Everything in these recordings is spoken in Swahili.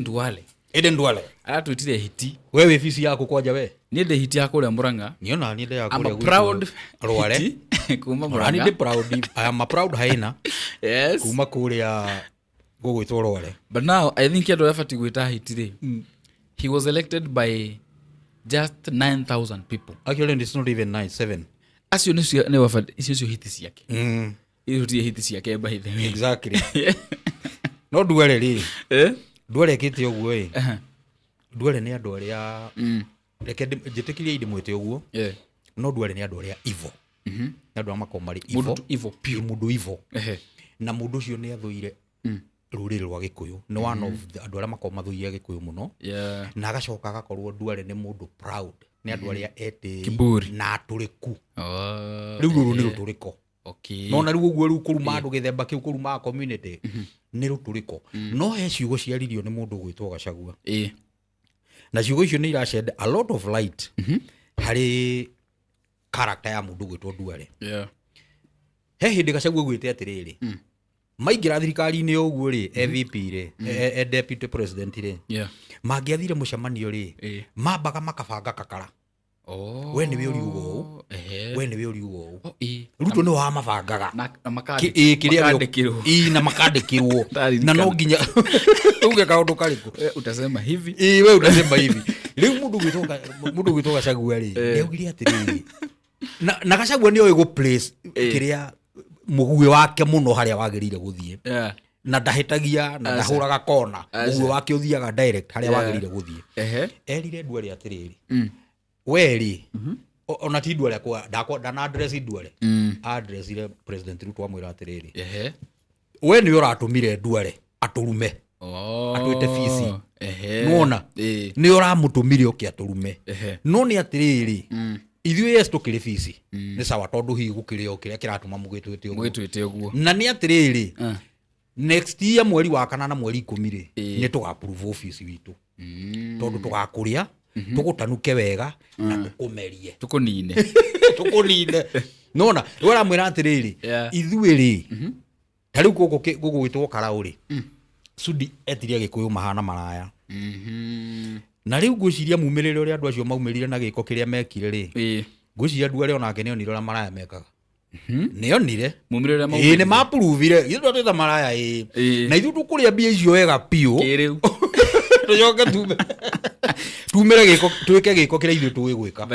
Ndwale. Ede Ndwale. Aratwitire hiti. Wewe fisi yako kwaja we? Niende hiti yako ria Murang'a. Niona niende yako ria I'm proud Rwale. Kuma Murang'a. Niende proud. I am a proud hyena. Yes. Kuma kuria gugwitwo Rwale. But now I think yado yafati gwita hiti ri. He was elected by just 9,000 people. Actually it's not even 9,7. Asio ne wafati isio hiti ciake. Iyo tie hiti ciake by the way. Exactly. No Ndwale ri. Ndwale kiti oguo ĩ. Ndwale nĩ andũ arĩa reke njĩtĩkirie indi mwĩte ũguo. No Ndwale nĩ andũ arĩa evil. Nĩ andũ makoma marĩ evil. Evil pure. Mũndũ evil. Na mũndũ ũcio nĩ athũire rũrĩrĩ rwa Gĩkũyũ. Nĩ one of andũ arĩa makoma mathũire Gĩkũyũ mũno. Na agacoka agakorwo Ndwale nĩ mũndũ proud. Nĩ andũ arĩa etĩ na atũrĩku. Rĩu rũrũ nĩ rũtũrĩko. Okay. No na rĩu ũguo rĩu kũruma andũ gĩthemba kĩu kũruma community nĩ rũtũrĩko. No he ciugo ciaririo nĩ mũndũ gwĩtwo Gachagua. Na ciugo icio nĩ irashed a lot of light harĩ character ya mũndũ gwĩtwo Ndwale. He hĩndĩ Gachagua gwĩte atĩrĩrĩ. Maingĩra thirikari-inĩ ũguo rĩ, EVP rĩ, deputy president rĩ. Mangĩathire mũcemanio rĩ, mambaga makabanga kakara. We nĩwe ũriuga ũũ. We nĩwe ũriuga ũũ. Ruto nĩ wa mabangaga. Na makandĩkĩrwo. Na makandĩkĩrwo. Na no nginya uge kaũndũ karĩkũ. Utasema hivi. We utasema hivi. Rĩu mũndũ gwĩtwo Gachagua rĩ, nĩaugire atĩrĩrĩ. Na Gachagua nĩ oĩ gũ place kĩrĩa mũguĩ wake mũno harĩa wagĩrĩire gũthiĩ. Na ndahĩtagia na ndahũraga kona. Mũguĩ wake ũthiaga direct harĩa wagĩrĩire gũthiĩ. Erire Ndwale atĩrĩrĩ. Weri ona ti Ndwale ndana address Ndwale addressire president Ruto amwĩra atĩrĩrĩ we nĩ ũratũmire Ndwale atũrume atwĩte fisi nuona nĩ ũramũtũmire oke atũrume no nĩ atĩrĩrĩ ithuĩ yes tũkĩrĩ fisi nĩ sawa tondũ hihi gũkĩrĩ o kĩrĩa kĩratũma mũgĩtwĩte ũguo na nĩ atĩrĩrĩ next year mweri wa kana na mweri 10 nĩ tũga-approve office witũ tondũ tũgakũrĩa tũgũtanuke wega na tũkũmerie tũkũnine nona wala mwĩra atĩrĩrĩ ithuĩ rĩ ta rĩu gũgwĩtwo Karaũ rĩ Sudi etirie Gĩkũyũ mahana maraya na rĩu ngwĩciria mumĩrĩre ũrĩa andũ acio maumĩrire na gĩko kĩrĩa mekire rĩ ngwĩciria Ndwale onake nĩonire ũrĩa maraya mekaga nĩonire nĩ mapuruvire ithuĩ twatwĩta maraya na ithuĩ tũkũrĩa mbia icio wega piũ tũcoke tumĩre gĩko twĩke gĩko kĩrĩa ithuĩ tũĩ gwĩka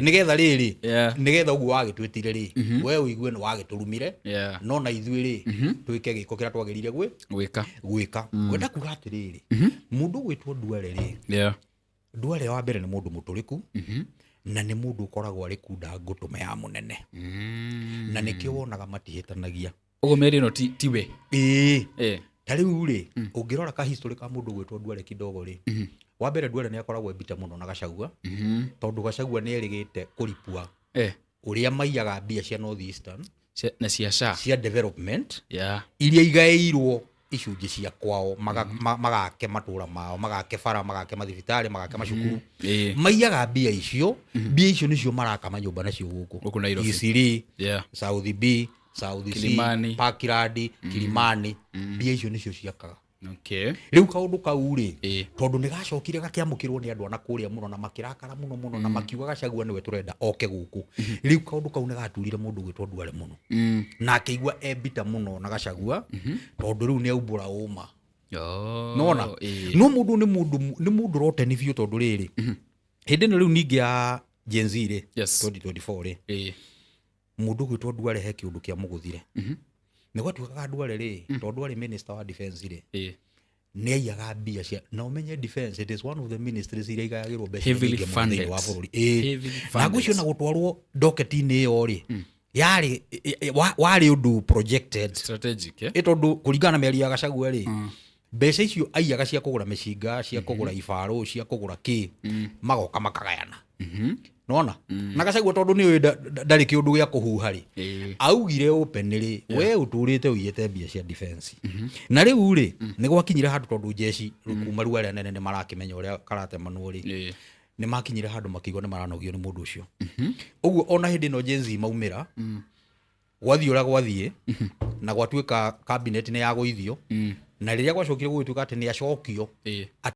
nĩgetha rĩrĩ nĩgetha ũguo wagĩtwĩtire rĩ we ũigue nĩ wagĩtũrumire no na ithuĩ rĩ twĩke gĩko kĩrĩa twagĩrĩire gwĩka ngwenda kuga atĩrĩrĩ mũndũ gwĩtwo Ndwale rĩ Ndwale wa mbere nĩ mũndũ mũtũrĩku na nĩ mũndũ ũkoragwo arĩ kunda ngũtũme ya mũnene na nĩkĩo wonaga matihĩtanagia ũguo mĩeri ĩno ti we ta rĩu rĩ ũngĩrora ka history ka mũndũ gwĩtwo Ndwale kidogo rĩ wa mbere Ndwale nĩ akoragwo ebita mũno na Gachagua tondũ Gachagua nĩ erĩgĩte kũripua ũrĩa maiyaga mbia cia North Eastern na cia development iria igaĩirwo icunjĩ cia kwao magake matũra mao magake bara magake mathibitarĩ magake macukuru maiyaga mbia icio nĩcio maraka manyũmba nacio gũkũ Isiri South B South C Parkland Kilimani mbia icio nĩcio ciakaga rĩu kaũndũ kau rĩ tondũ nĩ gacokire gakĩamũkĩrwo nĩ andũ ana kũrĩa mũno na makĩrakara mũno na makiuga Gachagua nĩwe tũrenda oke gũkũ rĩu kaũndũ kau nĩ gaturire mũndũ gwĩtwo Ndwale mũno na akĩigua ebita mũno na Gachagua tondũ rĩu nĩ aumbũra ũma nona no mũndũ nĩ mũndũ roteni biũ tondũ rĩrĩ hĩndĩ ĩno rĩu ningĩ ya Gen Z rĩ 2024 rĩ mũndũ gwĩtwo Ndwale he kĩũndũ kĩa mũgũthire nĩ gwatuĩkaga Ndwale rĩ tondũ arĩ minister wa defense rĩ nĩ aiyaga mbia cia na ũmenye defense it is one of the ministries iria igayagĩrwo mbeca nyingĩ mũno wa bũrũri na ngũcio na gũtwarwo docket-inĩ ĩyo rĩ yarĩ warĩ ũndũ projected strategic tondũ kũringana na mĩario ya Gachagua rĩ mbeca icio aiyaga cia kũgũra mĩcinga cia kũgũra ibarũ cia kũgũra kĩ magoka makagayana nona na Gachagua tondũ nĩ ndarĩ kĩũndũ gĩa kũhuha rĩ augire open rĩ we ũtũrĩte ũiyĩte mbia cia defense na rĩu rĩ nĩ gwakinyire handũ tondũ jeshi kuma rĩu arĩa nene nĩ marakĩmenya ũrĩa karatemanwo rĩ nĩ makinyire handũ makigwa nĩ maranogio nĩ mũndũ ũcio ũguo ona hĩndĩ ĩno Gen Z maumĩra gwathiĩ ũrĩa gwathiĩ na gwatuĩka cabinet nĩ ya gũithio na riria gwacokire gwituika ati ni acokio